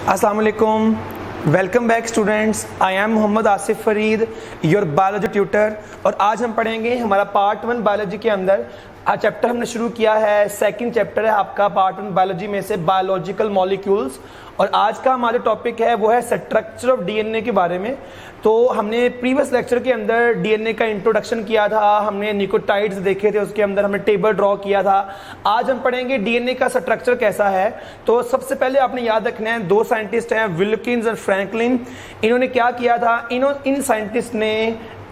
अस्सलाम वालेकुम, welcome back students. I am Mohammad Asif Farid, your biology tutor. और आज हम पढ़ेंगे हमारा पार्ट 1 बायोलॉजी के अंदर। आज चैप्टर हमने शुरू किया है, सेकंड चैप्टर है आपका पार्ट 1 बायोलॉजी में से बायोलॉजिकल मॉलिक्यूल्स। और आज का हमारा टॉपिक है वो है स्ट्रक्चर ऑफ डीएनए के बारे में। तो हमने प्रीवियस लेक्चर के अंदर डीएनए का इंट्रोडक्शन किया था, हमने न्यूक्लियोटाइड्स देखे थे, उसके अंदर हमने टेबल ड्रॉ किया था। आज हम पढ़ेंगे डीएनए का स्ट्रक्चर कैसा है। तो सबसे पहले आपने याद रखना है, दो साइंटिस्ट हैं विल्किंस और फ्रैंकलिन। इन्होंने क्या किया था, इन साइंटिस्ट ने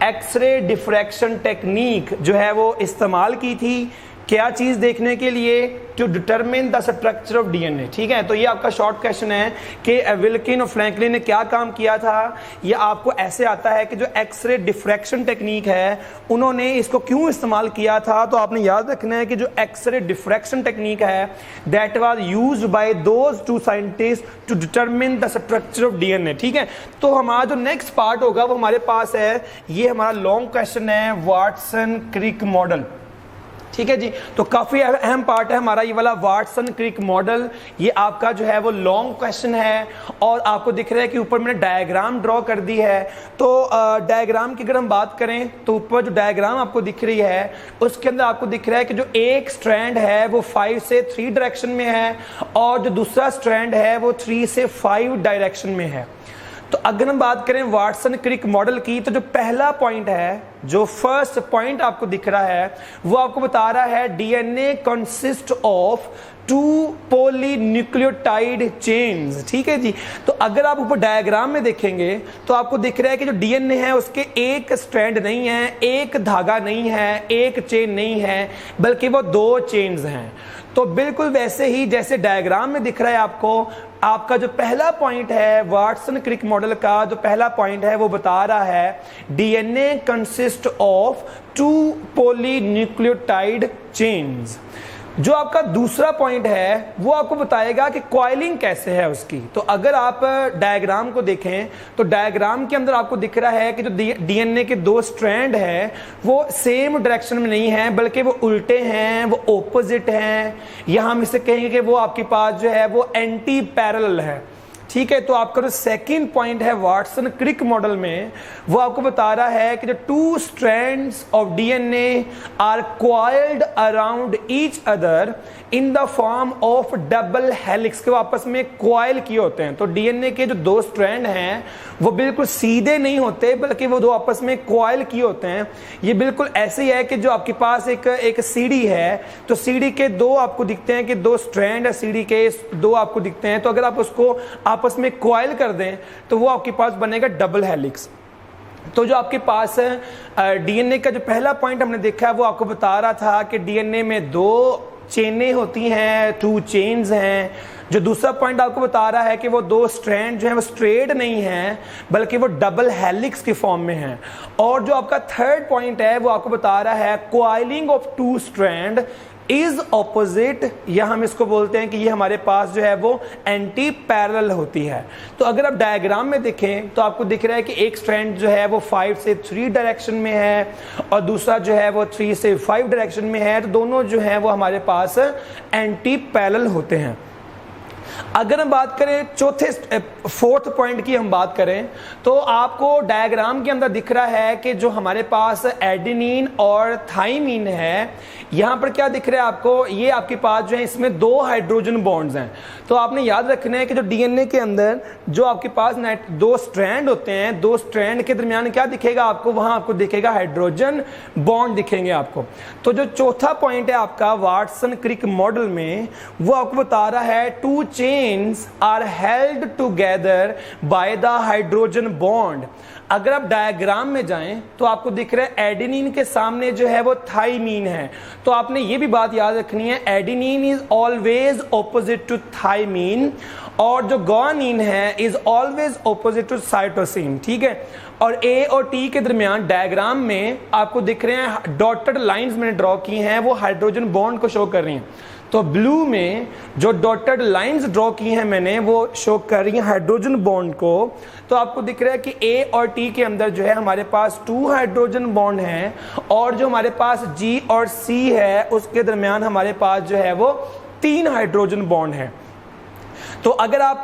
एक्सरे डिफ्रैक्शन टेक्निक जो है वो इस्तेमाल की थी। क्या चीज देखने के लिए? To determine the structure of DNA. ठीक है, तो ये आपका शॉर्ट क्वेश्चन है कि विल्किन और फ्रैंकलिन ने क्या काम किया था। ये आपको ऐसे आता है कि जो एक्सरे डिफ्रैक्शन टेक्निक है उन्होंने इसको क्यों इस्तेमाल किया था। तो आपने याद रखना है कि जो एक्सरे डिफ्रैक्शन टेक्निक है that was used by those two scientist to determine the structure of DNA. ठीक है, तो हमारा जो नेक्स्ट पार्ट होगा वो हमारे पास है, ये हमारा लॉन्ग क्वेश्चन है, वाटसन क्रिक मॉडल। ठीक है जी, तो काफी अहम पार्ट है हमारा ये वाला वाटसन क्रिक मॉडल। ये आपका जो है वो लॉन्ग क्वेश्चन है और आपको दिख रहा है कि ऊपर मैंने डायग्राम ड्रॉ कर दी है। तो डायग्राम की अगर हम बात करें तो ऊपर जो डायग्राम आपको दिख रही है उसके अंदर आपको दिख रहा है कि जो एक स्ट्रैंड है वो 5 से 3 डायरेक्शन में है और जो दूसरा स्ट्रैंड है वो 3 से 5 डायरेक्शन में है। तो अगर हम बात करें वाटसन क्रिक मॉडल की, तो जो पहला पॉइंट है, जो फर्स्ट पॉइंट आपको दिख रहा है वो आपको बता रहा है DNA consist of 2 polynucleotide chains. ठीक है जी, तो अगर आप ऊपर डायग्राम में देखेंगे तो आपको दिख रहा है कि जो डीएनए है उसके एक स्ट्रैंड नहीं है, एक धागा नहीं है, एक चेन नहीं है, बल्कि वो 2 चेन्स हैं। तो बिल्कुल वैसे ही जैसे डायग्राम में दिख रहा है आपको, आपका जो पहला पॉइंट है वाटसन क्रिक मॉडल का, जो पहला पॉइंट है वो बता रहा है DNA consist of 2 polynucleotide chains. जो आपका दूसरा पॉइंट है वो आपको बताएगा कि कॉइलिंग कैसे है उसकी। तो अगर आप डायग्राम को देखें तो डायग्राम के अंदर आपको दिख रहा है कि जो डीएनए के 2 स्ट्रैंड है वो सेम डायरेक्शन में नहीं है, बल्कि वो उल्टे हैं, वो ऑपोजिट हैं, या हम इसे कहेंगे कि वो आपके पास जो है वो एंटी पैरेलल है। ठीक है, तो आपका जो सेकंड पॉइंट है वाटसन क्रिक मॉडल में वो आपको बता रहा है कि जो 2 strands of DNA are coiled around each other in the form of double helix, के आपस में कॉइल किए होते हैं। तो डीएनए के जो 2 स्ट्रैंड हैं वो बिल्कुल सीधे नहीं होते, बल्कि वो 2 आपस में कॉइल किए होते हैं। ये बिल्कुल ऐसे ही है कि जो आपके पास एक सीढ़ी है, तो सीढ़ी के 2 आपको दिखते हैं कि 2 स्ट्रैंड है, सीढ़ी के 2 आपको दिखते हैं। तो अगर आप उसको आपस में कॉइल कर दें तो वो आपके पास बनेगा डबल हेलिक्स। तो जो आपके पास डीएनए का जो पहला पॉइंट हमने देखा है वो आपको बता रहा था कि डीएनए में 2 चेनें होती हैं, 2 चेन्स हैं। जो दूसरा पॉइंट आपको बता रहा है कि वो 2 स्ट्रैंड जो है वो स्ट्रेट नहीं है, बल्कि वो डबल हेलिक्स के फॉर्म में हैं। और जो आपका थर्ड पॉइंट है वो आपको बता रहा है coiling of 2 strand is opposite, या हम इसको बोलते हैं कि ये हमारे पास जो है वो एंटी पैरेलल होती है। तो अगर आप डायग्राम में देखें तो आपको दिख रहा है कि एक स्ट्रैंड जो है वो 5 से 3 डायरेक्शन में है और दूसरा जो है वो 3 से 5 डायरेक्शन में है। तो दोनों जो है वो हमारे पास एंटी पैरेलल होते हैं। अगर हम बात करें फोर्थ पॉइंट की हम बात करें तो आपको डायग्राम के अंदर दिख रहा है कि जो हमारे पास एडेनिन और थाइमिन है, यहां पर क्या दिख रहा है आपको, ये आपके पास जो है इसमें 2 हाइड्रोजन बॉन्ड्स हैं। तो आपने याद रखना है कि जो डीएनए के अंदर जो आपके पास 2 स्ट्रैंड होते हैं, 2 स्ट्रैंड के दरमियान क्या दिखेगा आपको, वहां आपको दिखेगा हाइड्रोजन बॉन्ड दिखेंगे आपको। तो जो चौथा पॉइंट है आपका वाटसन क्रिक मॉडल में वो आपको बता रहा है 2 chains are held together by the hydrogen bond. अगर आप डायग्राम में जाएं तो आपको दिख रहा है एडेनिन के सामने जो है वो थाइमीन है। तो आपने ये भी बात याद रखनी है, adenine is always opposite to thymine और जो गुआनिन है is always opposite to cytosine. ठीक है, और ए और टी के दरमियान डायग्राम में आपको दिख रहे हैं डॉटेड लाइंस मैंने ड्रॉ की हैं, वो हाइड्रोजन बॉन्ड को शो कर रही हैं। तो ब्लू में जो डॉटेड लाइंस ड्रॉ की हैं मैंने वो शो कर रही हैं हाइड्रोजन बॉन्ड को। तो आपको दिख रहा है कि ए और टी के अंदर जो है हमारे पास 2 हाइड्रोजन बॉन्ड हैं और जो हमारे पास जी और सी है उसके दरमियान हमारे पास जो है वो 3 हाइड्रोजन बॉन्ड है। तो अगर आप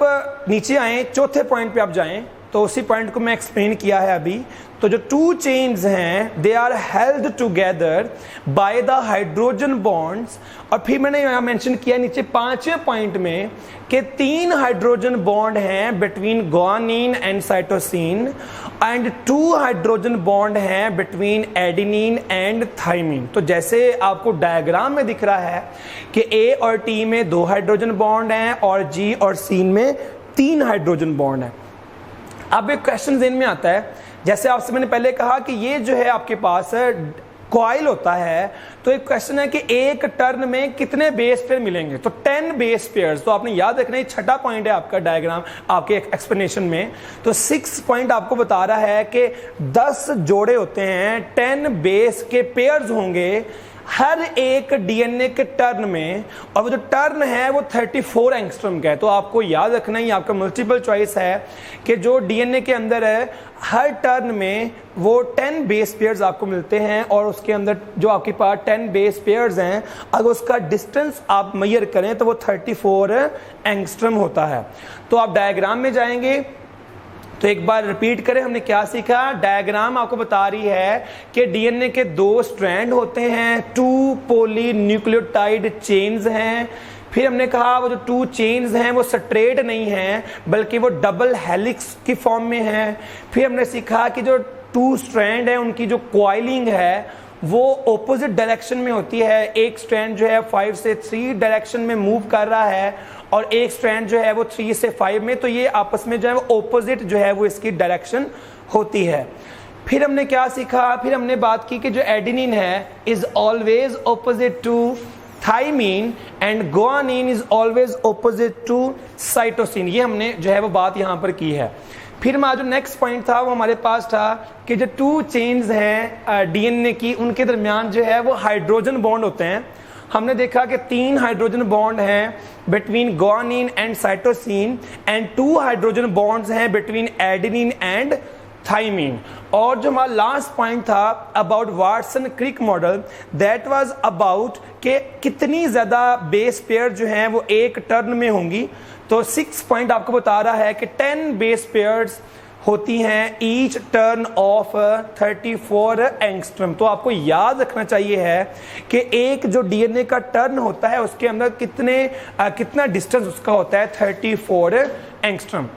नीचे आए चौथे पॉइंट पे आप जाएं तो उसी पॉइंट को मैं एक्सप्लेन किया है अभी। तो जो टू चेन्स हैं they are held together by the hydrogen bonds, और फिर मैंने यहाँ मेंशन किया नीचे 5वें पॉइंट में कि 3 हाइड्रोजन बॉन्ड हैं between guanine and cytosine and 2 hydrogen bond हैं बिटवीन एडेनिन एंड थाइमिन। तो जैसे आपको डायग्राम में दिख रहा है कि ए और टी में 2 हाइड्रोजन बॉन्ड हैं और जी और सीन में 3 हाइड्रोजन बॉन्ड हैं। अब एक क्वेश्चन ज़हन में आता है, जैसे आपसे मैंने पहले कहा कि ये जो है आपके पास कॉइल होता है, तो एक क्वेश्चन है कि एक टर्न में कितने बेस पेयर मिलेंगे, तो 10 बेस पेयर्स। तो आपने याद रखना है, छठा पॉइंट है आपका डायग्राम आपके एक्सप्लेनेशन में। तो 6 पॉइंट आपको बता रहा है कि 10 जोड़े होते हैं, 10 बेस के पेयर्स होंगे हर एक डीएनए के टर्न में, और वो जो टर्न है वो 34 एंगस्ट्रॉम का है। तो आपको याद रखना ही, आपका मल्टीपल चॉइस है कि जो डीएनए के अंदर है हर टर्न में वो 10 बेस पेयर्स आपको मिलते हैं, और उसके अंदर जो आपके पास 10 बेस पेयर्स हैं अगर उसका डिस्टेंस आप मेजर करें तो वो 34 एंगस्ट्रॉम होता है। तो आप डायग्राम में जाएंगे तो एक बार रिपीट करें, हमने क्या सीखा। डायग्राम आपको बता रही है कि डीएनए के 2 स्ट्रैंड होते हैं, 2 पॉलीन्यूक्लियोटाइड चेन्स हैं। फिर हमने कहा वो जो 2 चेन्स हैं वो स्ट्रेट नहीं हैं बल्कि वो डबल हेलिक्स की फॉर्म में हैं। फिर हमने सीखा कि जो 2 स्ट्रैंड है उनकी जो कॉइलिंग है वो ऑपोजिट डायरेक्शन में होती है। एक स्ट्रैंड जो है 5 से 3 डायरेक्शन में मूव कर रहा है और एक स्ट्रैंड जो है वो 3 से 5 में, तो ये आपस में जो है वो ऑपोजिट जो है वो इसकी डायरेक्शन होती है। फिर हमने क्या सीखा, फिर हमने बात की कि जो एडेनिन है is always opposite to thymine and guanine is always opposite to cytosine. ये हमने जो है वो बात यहाँ पर की है। फिर हमारा जो नेक्स्ट पॉइंट था वो हमारे पास था कि जो 2 चेन्स हैं डीएनए की उनके दरमियान जो है वो हाइड्रोजन बॉन्ड होते हैं। हमने देखा कि 3 हाइड्रोजन बॉन्ड हैं between guanine and cytosine and 2 hydrogen bonds हैं बिटवीन एडेनिन एंड थाइमिन। और जो हमारा लास्ट पॉइंट था about Watson Crick model, that was about कि कितनी ज़्यादा बेस पेयर जो हैं वो एक टर्न में होंगी। तो 6 पॉइंट आपको बता रहा है कि 10 बेस पेयर्स होती हैं ईच टर्न ऑफ 34 एंगस्ट्रॉम। तो आपको याद रखना चाहिए है कि एक जो डीएनए का टर्न होता है उसके अंदर कितना डिस्टेंस उसका होता है 34 एंगस्ट्रॉम।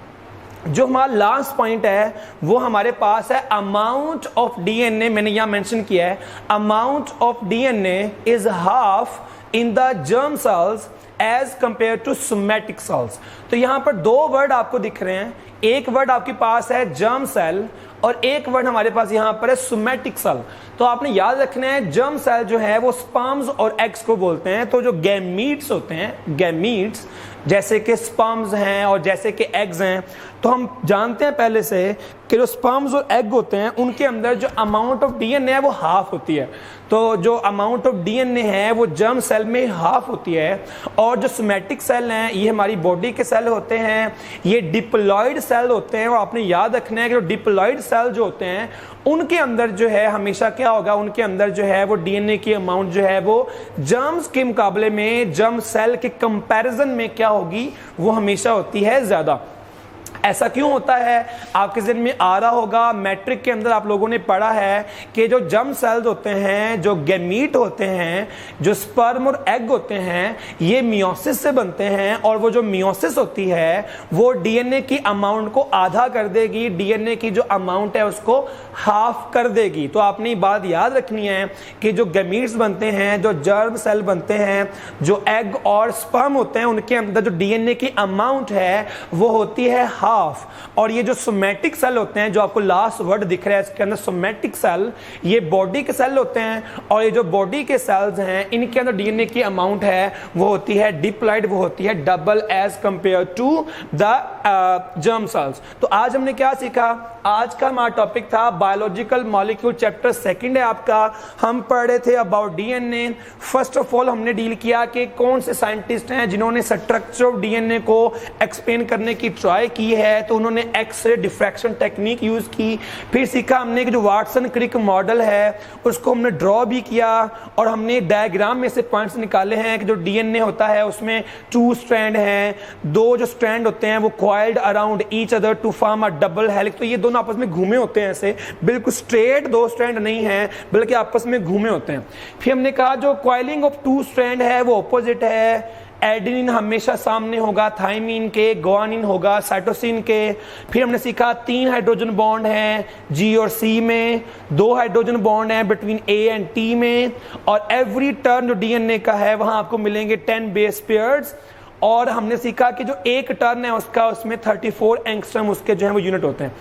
जो हमारा लास्ट पॉइंट है वो हमारे पास है अमाउंट ऑफ डीएनए। मैंने यहां मेंशन किया है amount of DNA is half in the germ cells as compare to somatic cells. तो यहां पर 2 वर्ड आपको दिख रहे हैं, एक वर्ड आपके पास है जर्म सेल और एक वर्ड हमारे पास यहां पर है सोमैटिक सेल। तो आपने याद रखना है जर्म सेल जो है वो स्पर्म्स और एग्स को बोलते हैं। तो जो गैमीट्स होते हैं, गैमीट्स जैसे कि स्पर्म्स हैं और जैसे कि एग्स हैं, तो हम जानते हैं पहले से कि जो स्पर्म्स और एग होते हैं उनके अंदर जो अमाउंट ऑफ डीएनए है वो हाफ होती है। तो जो अमाउंट ऑफ डीएनए है वो जर्म सेल में हाफ होती है। और जो सोमैटिक सेल हैं ये हमारी बॉडी के सेल होते हैं, ये डिप्लॉइड सेल होते हैं। और आपने याद रखना है कि जो डिप्लॉइड सेल जो होते हैं उनके अंदर जो है हमेशा क्या होगा, उनके अंदर जो है वो डीएनए की अमाउंट जो है वो जर्म्स के मुकाबले में, जर्म सेल के कंपैरिजन में क्या होगी, वो हमेशा होती है ज्यादा। ऐसा क्यों होता है आपके ज़हन में आ रहा होगा, मैट्रिक के अंदर आप लोगों ने पढ़ा है कि जो जर्म सेल्स होते हैं, जो गैमीट होते हैं, जो स्पर्म और एग होते हैं, ये मियोसिस से बनते हैं। और वो जो मियोसिस होती है वो डीएनए की अमाउंट को आधा कर देगी, डीएनए की जो अमाउंट है उसको हाफ कर देगी। तो आपने ये बात याद रखनी है कि जो गैमीट्स बनते हैं, जो जर्म सेल बनते हैं, जो एग और स्पर्म होते हैं, उनके अंदर जो डीएनए की अमाउंट है वो होती है हाफ। और ये जो सोमैटिक सेल होते हैं, जो आपको लास्ट वर्ड दिख रहा है इसके अंदर सोमैटिक सेल, ये बॉडी के सेल होते हैं। और ये जो बॉडी के सेल्स हैं इनके अंदर डीएनए की अमाउंट है वो होती है डिप्लॉइड, वो होती है double as compare to the germ cells. तो आज हमने क्या सीखा, आज का हमारा टॉपिक था बायोलॉजिकल मॉलिक्यूल, चैप्टर 2 है आपका। हम पढ़ रहे थे about DNA. First of all हमने डील किया कि कौन से साइंटिस्ट हैं जिन्होंने स्ट्रक्चर ऑफ डीएनए को एक्सप्लेन करने की ट्राई की है। है तो उन्होंने एक्सरे डिफ्रैक्शन टेक्निक यूज़ की। फिर सीखा हमने कि जो वाटसन क्रिक मॉडल है उसको हमने ड्रॉ भी किया और हमने डायग्राम में से पॉइंट्स निकाले हैं कि जो डीएनए होता है उसमें 2 स्ट्रैंड हैं, 2 जो स्ट्रैंड होते हैं वो coiled around each other to form a double helix. तो ये दोनों आपस में घूमे होते हैं, ऐसे बिल्कुल स्ट्रेट 2 स्ट्रैंड नहीं है बल्कि आपस में घूमे होते हैं। फिर हमने कहा जो कॉइलिंग ऑफ 2 स्ट्रैंड है वो ऑपोजिट है, एडेनिन हमेशा सामने होगा थाइमिन के, गुआनिन होगा साइटोसिन के। फिर हमने सीखा 3 हाइड्रोजन बॉन्ड हैं जी और सी में, 2 हाइड्रोजन बॉन्ड हैं बिटवीन ए एंड टी में, और एवरी टर्न जो डीएनए का है वहां आपको मिलेंगे 10 बेस पेयर्स। और हमने सीखा कि जो एक टर्न है उसका उसमें 34 एंगस्ट्रम उसके जो है वो यूनिट होते हैं,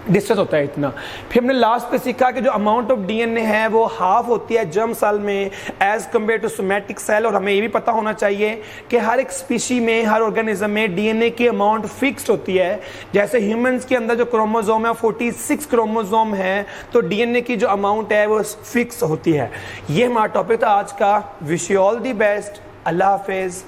डिस्टेंस होता है इतना। फिर हमने लास्ट पे सीखा कि जो अमाउंट ऑफ डीएनए है वो हाफ होती है जर्म सेल में as compare to somatic cell. और हमें ये भी पता होना चाहिए कि हर एक स्पीशी में, हर ऑर्गेनिज्म में डीएनए की अमाउंट फिक्स्ड होती है। जैसे ह्यूमंस के अंदर जो क्रोमोसोम है 46 क्रोमोसोम है, तो डीएनए की जो अमाउंट है वो फिक्स होती है। ये हमारा टॉपिक था आज का। Wish you all the best. Allah Hafiz.